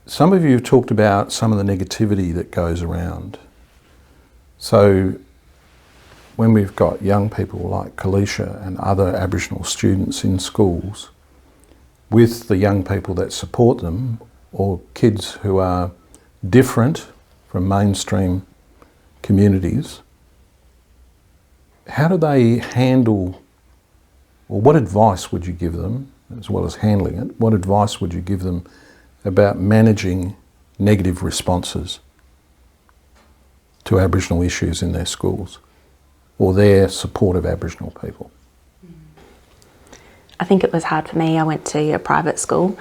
Some of you have talked about some of the negativity that goes around. So when we've got young people like Khyeesha and other Aboriginal students in schools, with the young people that support them, or kids who are different from mainstream communities, how do they handle, or what advice would you give them, as well as handling it, what advice would you give them about managing negative responses to Aboriginal issues in their schools or their support of Aboriginal people? I think it was hard for me. I went to a private school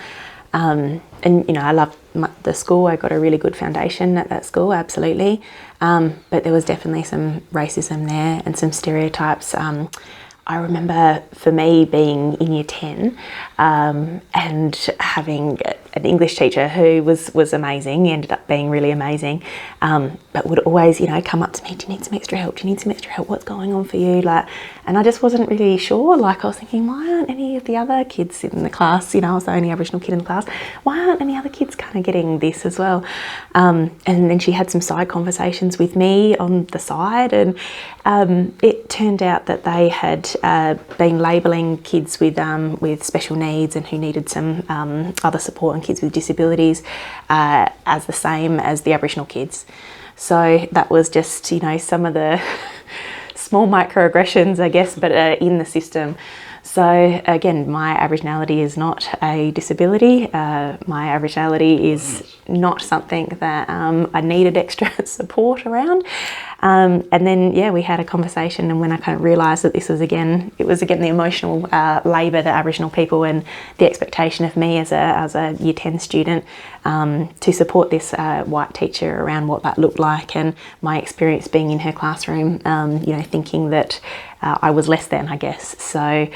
and, you know, I loved the school. I got a really good foundation at that school, absolutely. But there was definitely some racism there and some stereotypes. I remember for me being in year 10 and having an English teacher who was amazing. He ended up being really amazing, but would always, you know, come up to me, do you need some extra help? Do you need some extra help? What's going on for you? Like, and I just wasn't really sure. Like, I was thinking, why aren't any of the other kids in the class, you know, I was the only Aboriginal kid in the class, why aren't any other kids kind of getting this as well? And then she had some side conversations with me on the side, and it turned out that they had been labelling kids with special needs and who needed some other support, and kids with disabilities as the same as the Aboriginal kids. So that was just, you know, some of the small microaggressions, I guess, but in the system. So again, my Aboriginality is not a disability. My Aboriginality is not something that I needed extra support around. And then, yeah, we had a conversation, and when I kind of realised that this was again, it was again the emotional labour that Aboriginal people and the expectation of me as a year 10 student to support this white teacher around what that looked like, and my experience being in her classroom, you know, thinking that I was less than, I guess. So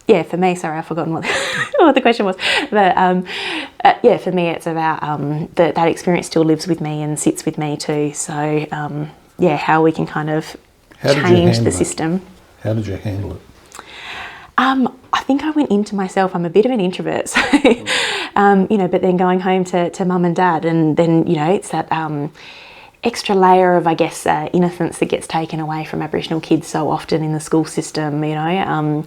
yeah, for me, sorry, I've forgotten what what the question was, but yeah, for me it's about that experience still lives with me and sits with me too. So yeah, how we can kind of change the system. How did you handle it? I think I went into myself. I'm a bit of an introvert, so you know, but then going home to mum and dad, and then, you know, it's that extra layer of, I guess, innocence that gets taken away from Aboriginal kids so often in the school system, you know.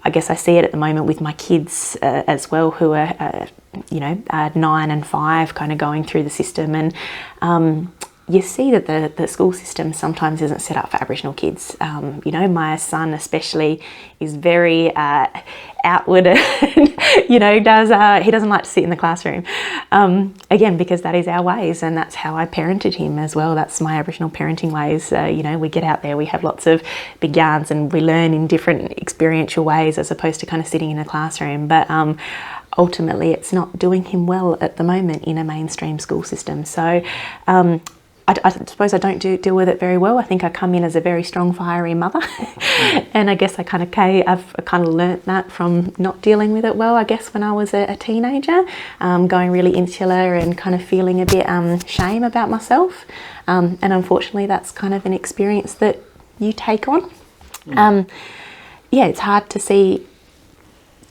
I guess I see it at the moment with my kids as well, who are, you know, 9 and 5, kind of going through the system, and you see that the school system sometimes isn't set up for Aboriginal kids. You know, my son especially is very outward and, you know, he doesn't like to sit in the classroom. Again, because that is our ways, and that's how I parented him as well. That's my Aboriginal parenting ways. You know, we get out there, we have lots of big yarns, and we learn in different experiential ways as opposed to kind of sitting in a classroom. But ultimately, it's not doing him well at the moment in a mainstream school system. So I suppose I don't deal with it very well. I think I come in as a very strong, fiery mother, and I guess I've kind of learnt that from not dealing with it well, I guess, when I was a teenager, going really insular and kind of feeling a bit shame about myself, and unfortunately that's kind of an experience that you take on. Yeah, it's hard to see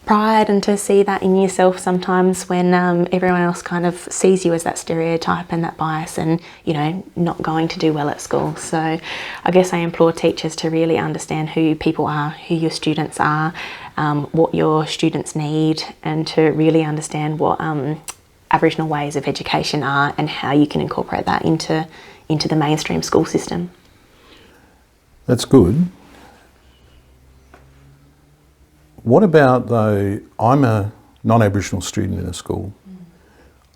pride and to see that in yourself sometimes when everyone else kind of sees you as that stereotype and that bias, and, you know, not going to do well at school. So I guess I implore teachers to really understand who people are, who your students are, what your students need, and to really understand what Aboriginal ways of education are and how you can incorporate that into the mainstream school system. That's good. What about, though, I'm a non-Aboriginal student in a school.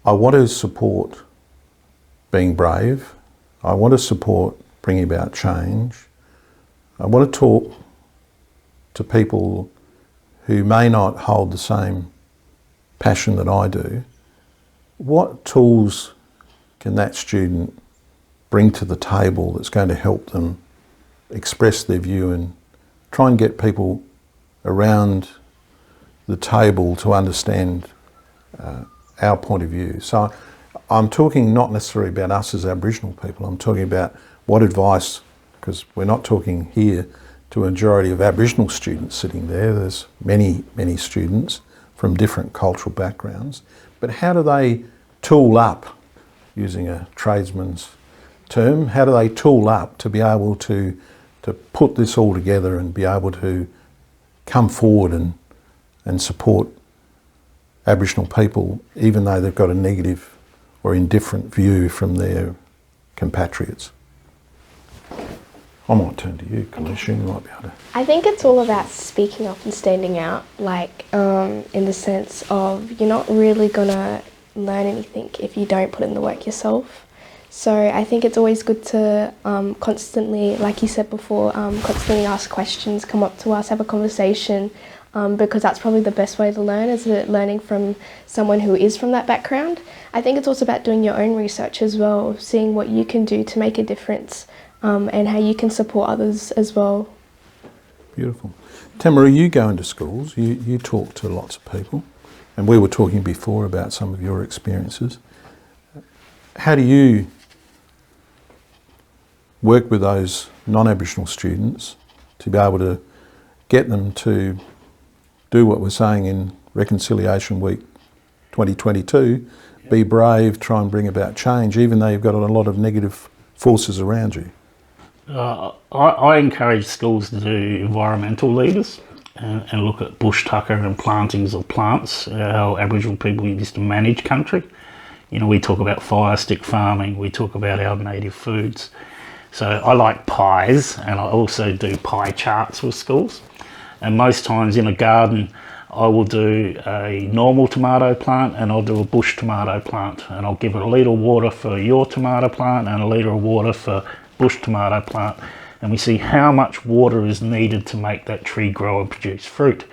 I want to support being brave. I want to support bringing about change. I want to talk to people who may not hold the same passion that I do. What tools can that student bring to the table that's going to help them express their view and try and get people around the table to understand our point of view? So I'm talking not necessarily about us as Aboriginal people, I'm talking about what advice, because we're not talking here to a majority of Aboriginal students sitting there, there's many, many students from different cultural backgrounds, but how do they tool up, using a tradesman's term, how do they tool up to be able to put this all together and be able to come forward and support Aboriginal people, even though they've got a negative or indifferent view from their compatriots? I might turn to you, Khyeesha, you might be able to. I think it's all about speaking up and standing out, like in the sense of you're not really gonna learn anything if you don't put in the work yourself. So I think it's always good to constantly, like you said before, constantly ask questions, come up to us, have a conversation, because that's probably the best way to learn, is learning from someone who is from that background. I think it's also about doing your own research as well, seeing what you can do to make a difference, and how you can support others as well. Beautiful. Tamaru, you go into schools, you talk to lots of people, and we were talking before about some of your experiences. How do you work with those non-Aboriginal students to be able to get them to do what we're saying in Reconciliation Week 2022, be brave, try and bring about change, even though you've got a lot of negative forces around you? I encourage schools to do environmental leaders and look at bush tucker and plantings of plants, how Aboriginal people used to manage country. You know, we talk about fire stick farming, we talk about our native foods. So I like pies, and I also do pie charts with schools. And most times in a garden, I will do a normal tomato plant and I'll do a bush tomato plant, and I'll give it a litre of water for your tomato plant and a litre of water for bush tomato plant, and we see how much water is needed to make that tree grow and produce fruit.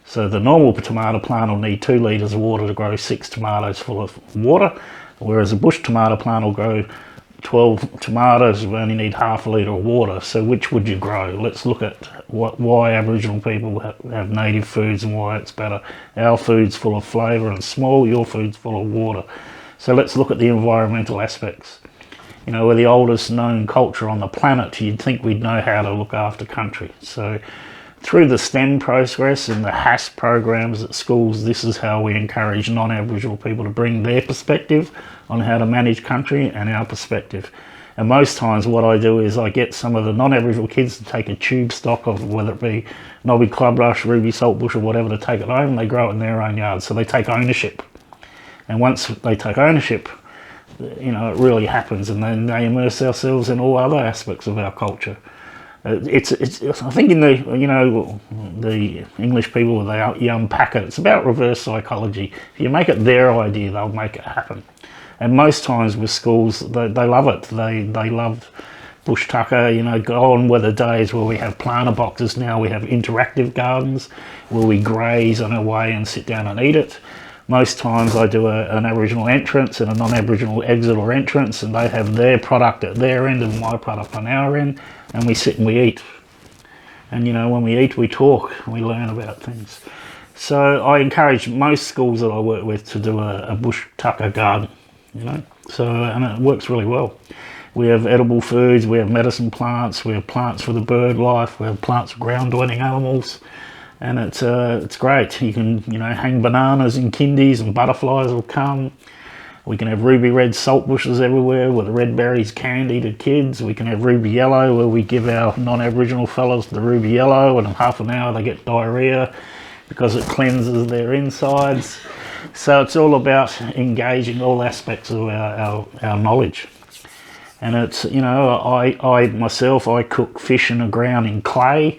So the normal tomato plant will need 2 litres of water to grow 6 tomatoes full of water, whereas a bush tomato plant will grow 12 tomatoes, we only need half a litre of water. So which would you grow? Let's look at why Aboriginal people have native foods and why it's better. Our food's full of flavour and small, your food's full of water. So let's look at the environmental aspects. You know, we're the oldest known culture on the planet. You'd think we'd know how to look after country. So through the STEM progress and the HAS programs at schools, this is how we encourage non-Aboriginal people to bring their perspective on how to manage country and our perspective. And most times what I do is I get some of the non-Aboriginal kids to take a tube stock of, whether it be knobby clubrush, ruby saltbush or whatever, to take it home, and they grow it in their own yard. So they take ownership. And once they take ownership, you know, it really happens, and then they immerse ourselves in all other aspects of our culture. It's I think in the, you know, the English people, they unpack it. It's about reverse psychology. If you make it their idea, they'll make it happen. And most times with schools, they love it. They love bush tucker. You know, gone were the days where we have planter boxes. Now we have interactive gardens where we graze on our way and sit down and eat it. Most times I do an Aboriginal entrance and a non-Aboriginal exit or entrance, and they have their product at their end and my product on our end, and we sit and we eat. And you know, when we eat, we talk, and we learn about things. So I encourage most schools that I work with to do a bush tucker garden, you know. So, and it works really well. We have edible foods, we have medicine plants, we have plants for the bird life, we have plants for ground-dwelling animals. And it's great. You can, you know, hang bananas in kindies and butterflies will come. We can have ruby red salt bushes everywhere with the red berries candy to kids. We can have ruby yellow where we give our non-Aboriginal fellas the ruby yellow, and in half an hour they get diarrhoea because it cleanses their insides. So it's all about engaging all aspects of our knowledge. And it's, you know, I myself cook fish in the ground in clay.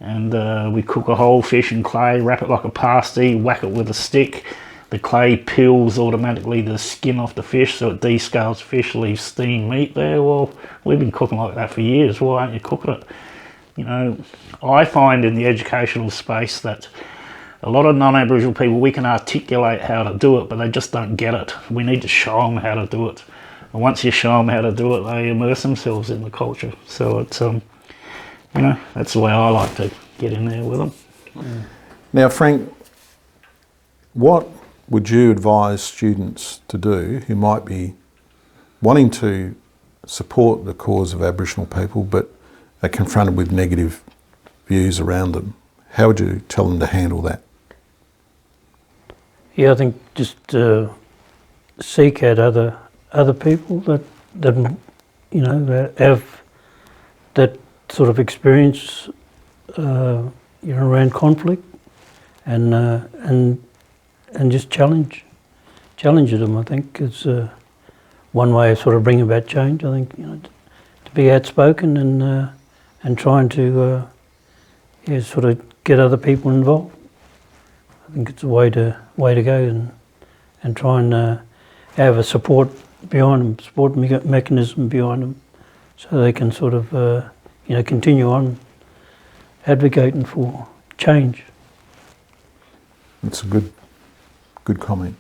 And we cook a whole fish in clay, wrap it like a pasty, whack it with a stick. The clay peels automatically the skin off the fish, so it descales fish, leaves steam meat there. Well, we've been cooking like that for years. Why aren't you cooking it? You know, I find in the educational space that a lot of non-Aboriginal people, we can articulate how to do it, but they just don't get it. We need to show them how to do it. And once you show them how to do it, they immerse themselves in the culture. So it's you know, that's the way I like to get in there with them. Yeah. Now, Frank, what would you advise students to do who might be wanting to support the cause of Aboriginal people but are confronted with negative views around them? How would you tell them to handle that? Yeah, I think just seek out other people that you know that have that sort of experience you know, around conflict, and just challenge them. I think is one way of sort of bringing about change. I think, you know, to be outspoken and trying to yeah, sort of get other people involved. I think it's a way to go, and try and have a support behind them, support mechanism behind them, so they can sort of you know, continue on advocating for change. It's a good comment.